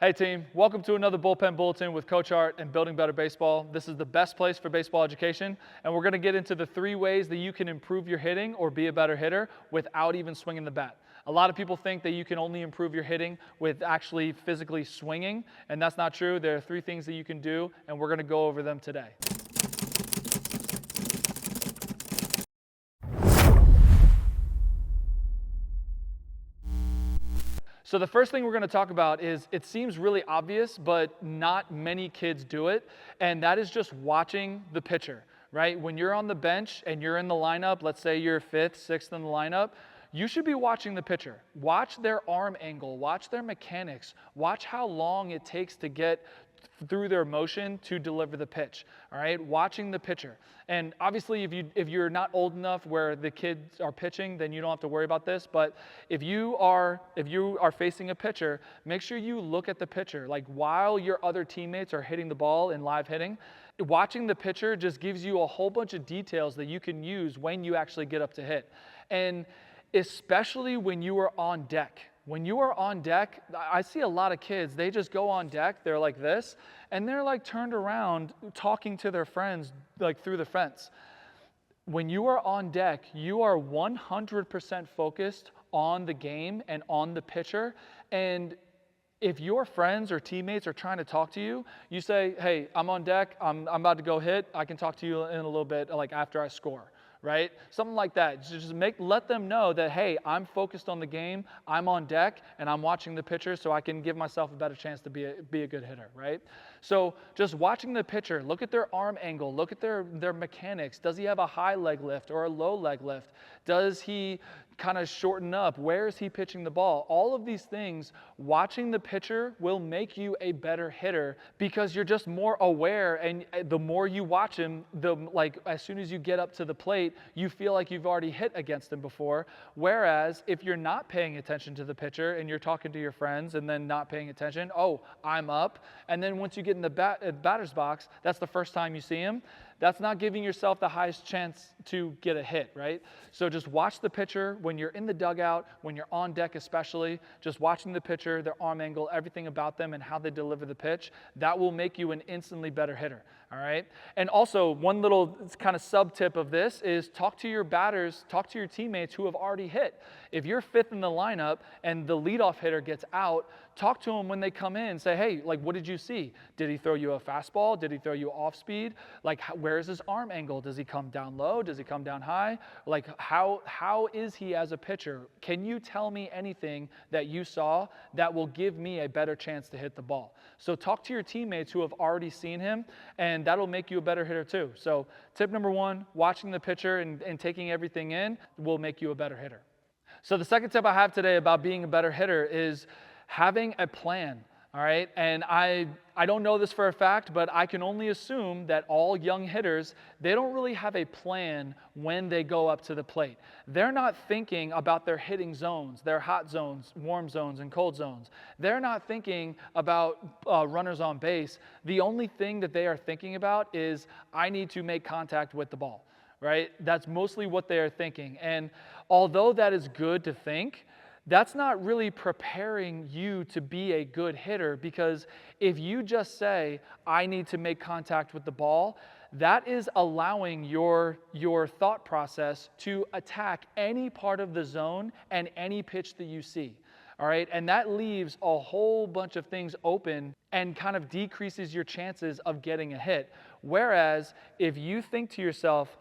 Hey team, welcome to another Bullpen Bulletin with Coach Art and Building Better Baseball. This is the best place for baseball education, and we're going to get into the 3 ways that you can improve your hitting or be a better hitter without even swinging the bat. A lot of people think that you can only improve your hitting with actually physically swinging, and that's not true. There are 3 things that you can do, and we're going to go over them today. So the first thing we're going to talk about is, it seems really obvious, but not many kids do it, and that is just watching the pitcher, right? When you're on the bench and you're in the lineup, let's say you're 5th, 6th in the lineup, you should be watching the pitcher. Watch their arm angle, watch their mechanics, watch how long it takes to get through their motion to deliver the pitch, all right? Watching the pitcher. And obviously, if you're not old enough where the kids are pitching, then you don't have to worry about this. But if you are facing a pitcher, make sure you look at the pitcher. Like, while your other teammates are hitting the ball in live hitting, watching the pitcher just gives you a whole bunch of details that you can use when you actually get up to hit. And especially when you are on deck. When you are on deck, I see a lot of kids, they just go on deck, they're like this, and they're like turned around talking to their friends like through the fence. When you are on deck, you are 100% focused on the game and on the pitcher. And if your friends or teammates are trying to talk to you, you say, hey, I'm on deck, I'm about to go hit, I can talk to you in a little bit, like after I score. Right? Something like that. Just let them know that, hey, I'm focused on the game, I'm on deck, and I'm watching the pitcher so I can give myself a better chance to be a good hitter, right? So just watching the pitcher, look at their arm angle, look at their mechanics. Does he have a high leg lift or a low leg lift? Does he kind of shorten up? Where is he pitching the ball? All of these things, watching the pitcher will make you a better hitter because you're just more aware, and the more you watch him, as soon as you get up to the plate, you feel like you've already hit against him before. Whereas if you're not paying attention to the pitcher and you're talking to your friends and then not paying attention, oh, I'm up. And then once you get in the batter's box, that's the first time you see him. That's not giving yourself the highest chance to get a hit, right? So just watch the pitcher when you're in the dugout, when you're on deck especially, just watching the pitcher, their arm angle, everything about them and how they deliver the pitch. That will make you an instantly better hitter, all right? And also, one little kind of sub-tip of this is talk to your batters, talk to your teammates who have already hit. If you're 5th in the lineup and the leadoff hitter gets out, talk to them when they come in. Say, hey, like, what did you see? Did he throw you a fastball? Did he throw you off speed? Like, where is his arm angle? Does he come down low? Does he come down high? Like, how is he as a pitcher? Can you tell me anything that you saw that will give me a better chance to hit the ball? So talk to your teammates who have already seen him, and that'll make you a better hitter too. So tip number 1, watching the pitcher and taking everything in will make you a better hitter. So the second tip I have today about being a better hitter is having a plan, all right? And I don't know this for a fact, but I can only assume that all young hitters, they don't really have a plan when they go up to the plate. They're not thinking about their hitting zones, their hot zones, warm zones, and cold zones. They're not thinking about runners on base. The only thing that they are thinking about is, I need to make contact with the ball, right? That's mostly what they are thinking. And although that is good to think, that's not really preparing you to be a good hitter, because if you just say, I need to make contact with the ball, that is allowing your thought process to attack any part of the zone and any pitch that you see. All right, and that leaves a whole bunch of things open and kind of decreases your chances of getting a hit. Whereas if you think to yourself,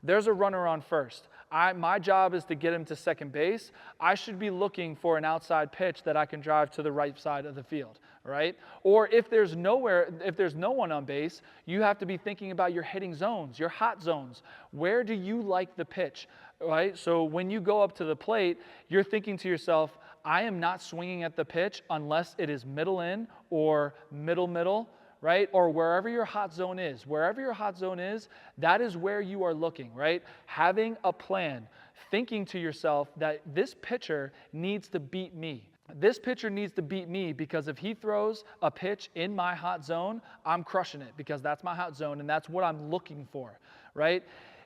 there's a runner on first. My job is to get him to second base. I should be looking for an outside pitch that I can drive to the right side of the field, right? Or if there's no one on base, you have to be thinking about your hitting zones, your hot zones. Where do you like the pitch, right? So when you go up to the plate, you're thinking to yourself, I am not swinging at the pitch unless it is middle in or middle, right? Or wherever your hot zone is. Wherever your hot zone is, that is where you are looking, right? Having a plan, thinking to yourself that this pitcher needs to beat me. This pitcher needs to beat me because if he throws a pitch in my hot zone, I'm crushing it because that's my hot zone and that's what I'm looking for, right?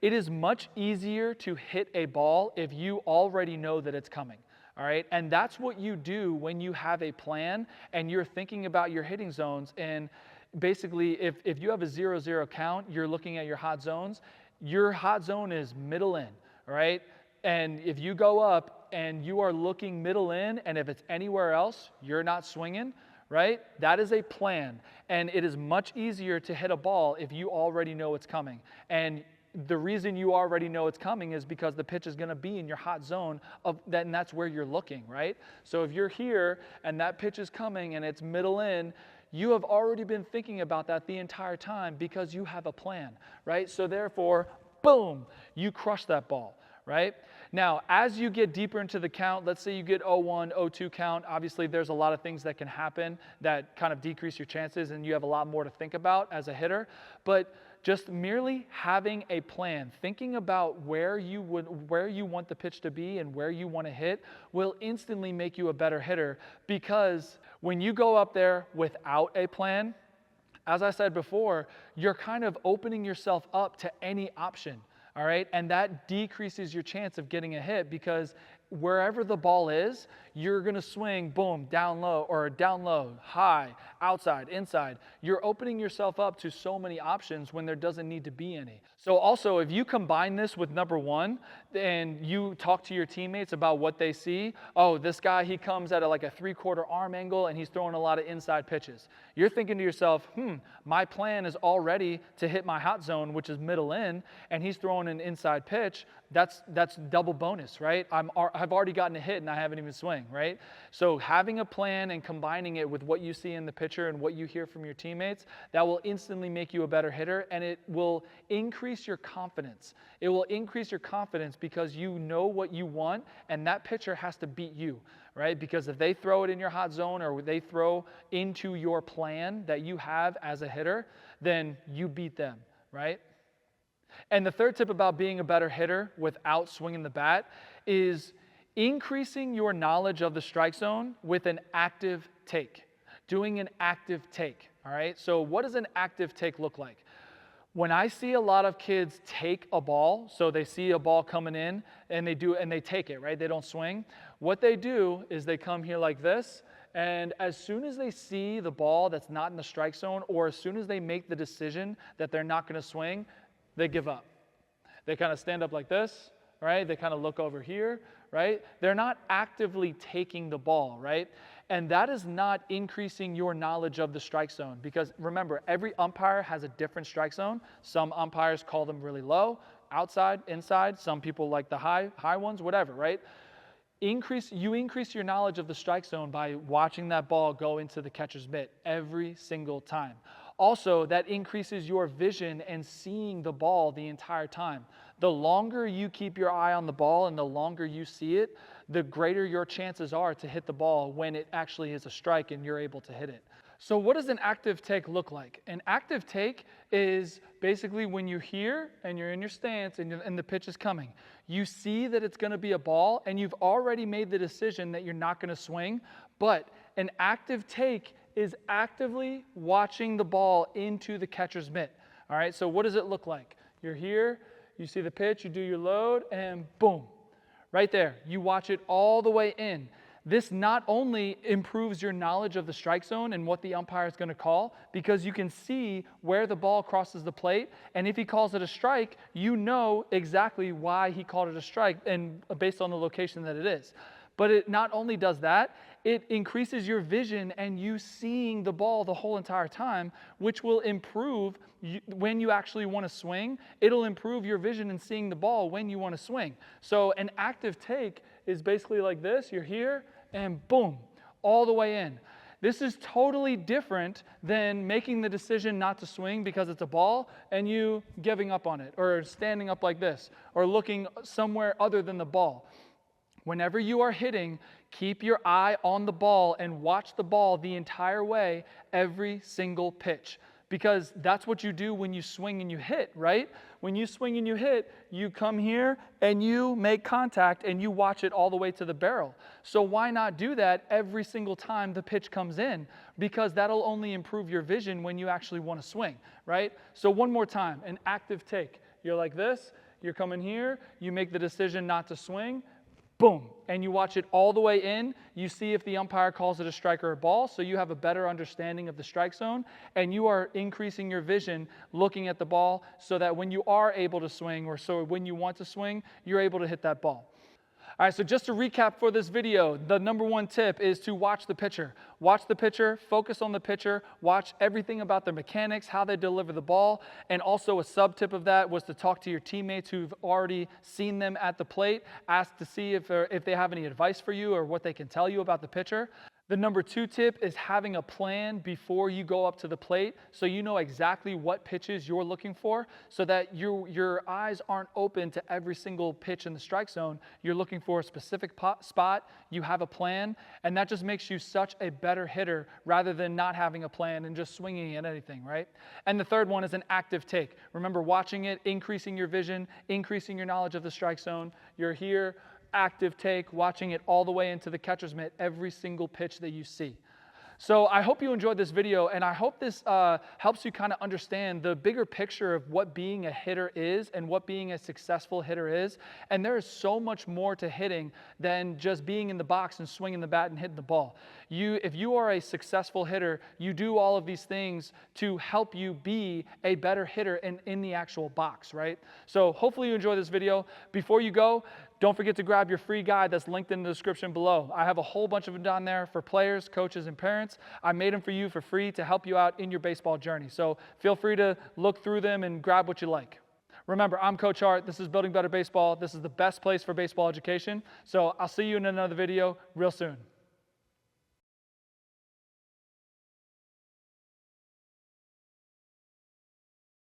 It is much easier to hit a ball if you already know that it's coming. All right, and that's what you do when you have a plan and you're thinking about your hitting zones. And basically, if you have a 0-0 count, you're looking at your hot zones. Your hot zone is middle in, all right? And if you go up and you are looking middle in, and if it's anywhere else, you're not swinging, right? That is a plan. And it is much easier to hit a ball if you already know it's coming. And the reason you already know it's coming is because the pitch is going to be in your hot zone and that's where you're looking, right? So if you're here and that pitch is coming and it's middle in, you have already been thinking about that the entire time because you have a plan, right? So therefore, boom, you crush that ball, right? Now, as you get deeper into the count, let's say you get 0-1, 0-2 count, obviously there's a lot of things that can happen that kind of decrease your chances and you have a lot more to think about as a hitter. But just merely having a plan, thinking about where you want the pitch to be and where you want to hit will instantly make you a better hitter, because when you go up there without a plan, as I said before, you're kind of opening yourself up to any option, all right? And that decreases your chance of getting a hit, because wherever the ball is, you're going to swing, boom, down low, high, outside, inside. You're opening yourself up to so many options when there doesn't need to be any. So also, if you combine this with number one, and you talk to your teammates about what they see, oh, this guy, he comes at like a 3/4 arm angle and he's throwing a lot of inside pitches. You're thinking to yourself, my plan is already to hit my hot zone, which is middle in, and he's throwing an inside pitch. That's double bonus, right? I've already gotten a hit and I haven't even swung, right? So having a plan and combining it with what you see in the pitcher and what you hear from your teammates, that will instantly make you a better hitter, and it will increase your confidence. It will increase your confidence because you know what you want, and that pitcher has to beat you, right? Because if they throw it in your hot zone or they throw into your plan that you have as a hitter, then you beat them, right? And the third tip about being a better hitter without swinging the bat is increasing your knowledge of the strike zone with an active take, doing an active take, all right? So what does an active take look like? When I see a lot of kids take a ball, so they see a ball coming in and they take it, right? They don't swing. What they do is they come here like this, and as soon as they see the ball that's not in the strike zone, or as soon as they make the decision that they're not going to swing, they give up. They kind of stand up like this, right? They kind of look over here, right? They're not actively taking the ball, right? And that is not increasing your knowledge of the strike zone, because remember, every umpire has a different strike zone. Some umpires call them really low, outside, inside. Some people like the high ones, whatever, right? You increase your knowledge of the strike zone by watching that ball go into the catcher's mitt every single time. Also, that increases your vision and seeing the ball the entire time. The longer you keep your eye on the ball and the longer you see it, the greater your chances are to hit the ball when it actually is a strike and you're able to hit it. So what does an active take look like? An active take is basically when you're here and you're in your stance and the pitch is coming. You see that it's going to be a ball and you've already made the decision that you're not going to swing, but an active take is actively watching the ball into the catcher's mitt. All right, so what does it look like? You're here, you see the pitch, you do your load, and boom, right there. You watch it all the way in. This not only improves your knowledge of the strike zone and what the umpire is going to call, because you can see where the ball crosses the plate, and if he calls it a strike, you know exactly why he called it a strike and based on the location that it is. But it not only does that, it increases your vision and you seeing the ball the whole entire time, which will improve when you actually want to swing. It'll improve your vision in seeing the ball when you want to swing. So an active take is basically like this. You're here and boom, all the way in. This is totally different than making the decision not to swing because it's a ball and you giving up on it, or standing up like this, or looking somewhere other than the ball. Whenever you are hitting, keep your eye on the ball and watch the ball the entire way, every single pitch. Because that's what you do when you swing and you hit, right? When you swing and you hit, you come here and you make contact and you watch it all the way to the barrel. So why not do that every single time the pitch comes in? Because that'll only improve your vision when you actually want to swing, right? So one more time, an active take. You're like this, you're coming here, you make the decision not to swing, boom, and you watch it all the way in. You see if the umpire calls it a strike or a ball, so you have a better understanding of the strike zone, and you are increasing your vision looking at the ball so that when you are able to swing, or so when you want to swing, you're able to hit that ball. All right, so just to recap for this video, the number one tip is to watch the pitcher. Watch the pitcher, focus on the pitcher, watch everything about their mechanics, how they deliver the ball, and also a sub-tip of that was to talk to your teammates who've already seen them at the plate, ask to see if they have any advice for you or what they can tell you about the pitcher. The number two tip is having a plan before you go up to the plate so you know exactly what pitches you're looking for so that your eyes aren't open to every single pitch in the strike zone. You're looking for a specific spot, you have a plan, and that just makes you such a better hitter rather than not having a plan and just swinging at anything, right? And the third one is an active take. Remember, watching it, increasing your vision, increasing your knowledge of the strike zone. You're here, active take, watching it all the way into the catcher's mitt, every single pitch that you see. So I hope you enjoyed this video, and I hope this helps you kind of understand the bigger picture of what being a hitter is and what being a successful hitter is. And there is so much more to hitting than just being in the box and swinging the bat and hitting the ball. If you are a successful hitter, you do all of these things to help you be a better hitter in the actual box, right? So hopefully you enjoy this video. Before you go, don't forget to grab your free guide that's linked in the description below. I have a whole bunch of them down there for players, coaches, and parents. I made them for you for free to help you out in your baseball journey. So feel free to look through them and grab what you like. Remember, I'm Coach Hart. This is Building Better Baseball. This is the best place for baseball education. So I'll see you in another video real soon.